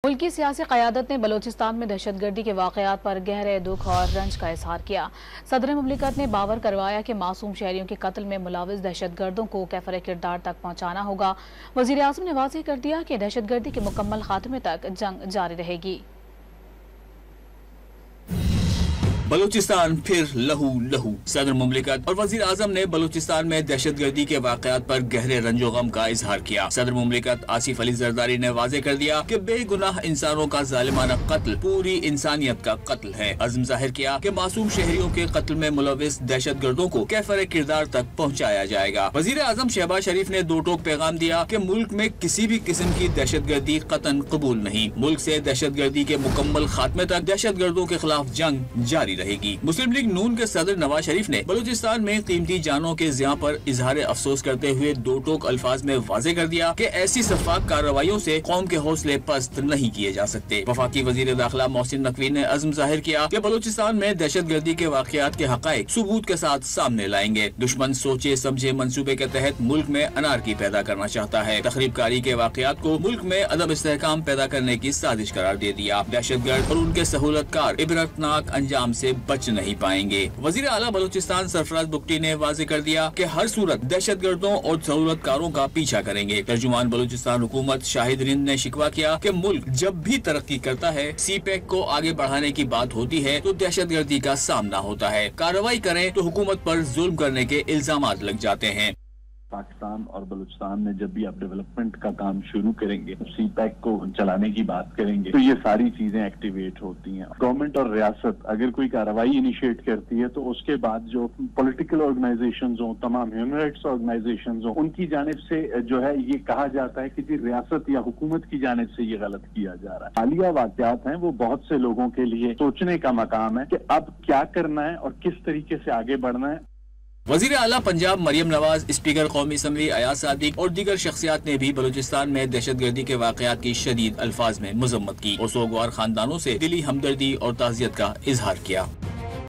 ملکی سیاسی قیادت نے بلوچستان میں دہشت گردی کے واقعات پر گہرے دکھ اور رنج کا اظہار کیا۔ صدر مملکت نے باور کروایا کہ معصوم شہریوں کے قتل میں ملوث دہشت گردوں کو کیفر کردار تک پہنچانا ہوگا۔ وزیر اعظم نے واضح کر دیا کہ دہشت گردی کے مکمل خاتمے تک جنگ جاری رہے گی۔ بلوچستان پھر لہو لہو۔ صدر مملکت اور وزیر اعظم نے بلوچستان میں دہشت گردی کے واقعات پر گہرے رنج و غم کا اظہار کیا۔ صدر مملکت آصف علی زرداری نے واضح کر دیا کہ بے گناہ انسانوں کا ظالمانہ قتل پوری انسانیت کا قتل ہے۔ عزم ظاہر کیا کہ معصوم شہریوں کے قتل میں ملوث دہشت گردوں کو کیفر کردار تک پہنچایا جائے گا۔ وزیر اعظم شہباز شریف نے دو ٹوک پیغام دیا کہ ملک میں کسی بھی قسم کی دہشت گردی قطعاً قبول نہیں۔ ملک سے دہشت گردی کے مکمل خاتمے تک دہشت گردوں کے خلاف جنگ جاری رہے گی۔ مسلم لیگ نون کے صدر نواز شریف نے بلوچستان میں قیمتی جانوں کے ضیاع پر اظہار افسوس کرتے ہوئے دو ٹوک الفاظ میں واضح کر دیا کہ ایسی شفاف کارروائیوں سے قوم کے حوصلے پست نہیں کیے جا سکتے۔ وفاقی وزیر داخلہ محسن نقوی نے عزم ظاہر کیا کہ بلوچستان میں دہشت گردی کے واقعات کے حقائق ثبوت کے ساتھ سامنے لائیں گے۔ دشمن سوچے سمجھے منصوبے کے تحت ملک میں انارکی پیدا کرنا چاہتا ہے۔ تخریب کاری کے واقعات کو ملک میں عدم استحکام پیدا کرنے کی سازش قرار دے دیا۔ دہشت گرد اور ان کے سہولت کار عبرتناک انجام سے بچ نہیں پائیں گے۔ وزیر اعلیٰ بلوچستان سرفراز بگٹی نے واضح کر دیا کہ ہر صورت دہشت گردوں اور سہولت کاروں کا پیچھا کریں گے۔ ترجمان بلوچستان حکومت شاہد رند نے شکوہ کیا کہ ملک جب بھی ترقی کرتا ہے، سی پیک کو آگے بڑھانے کی بات ہوتی ہے تو دہشت گردی کا سامنا ہوتا ہے۔ کارروائی کریں تو حکومت پر ظلم کرنے کے الزامات لگ جاتے ہیں۔ پاکستان اور بلوچستان میں جب بھی آپ ڈیولپمنٹ کا کام شروع کریں گے، سی پیک کو چلانے کی بات کریں گے تو یہ ساری چیزیں ایکٹیویٹ ہوتی ہیں۔ گورنمنٹ اور ریاست اگر کوئی کارروائی انیشیٹ کرتی ہے تو اس کے بعد جو پولیٹیکل آرگنائزیشنز ہوں، تمام ہیومن رائٹس آرگنائزیشنز ہوں، ان کی جانب سے جو ہے یہ کہا جاتا ہے کہ جی ریاست یا حکومت کی جانب سے یہ غلط کیا جا رہا ہے۔ حالیہ واقعات ہیں وہ بہت سے لوگوں کے لیے سوچنے کا مقام ہے کہ اب کیا کرنا ہے اور کس طریقے سے آگے بڑھنا ہے۔ وزیر اعلیٰ پنجاب مریم نواز، اسپیکر قومی اسمبلی ایاز صادق اور دیگر شخصیات نے بھی بلوچستان میں دہشت گردی کے واقعات کی شدید الفاظ میں مذمت کی اور سوگوار خاندانوں سے دلی ہمدردی اور تعزیت کا اظہار کیا۔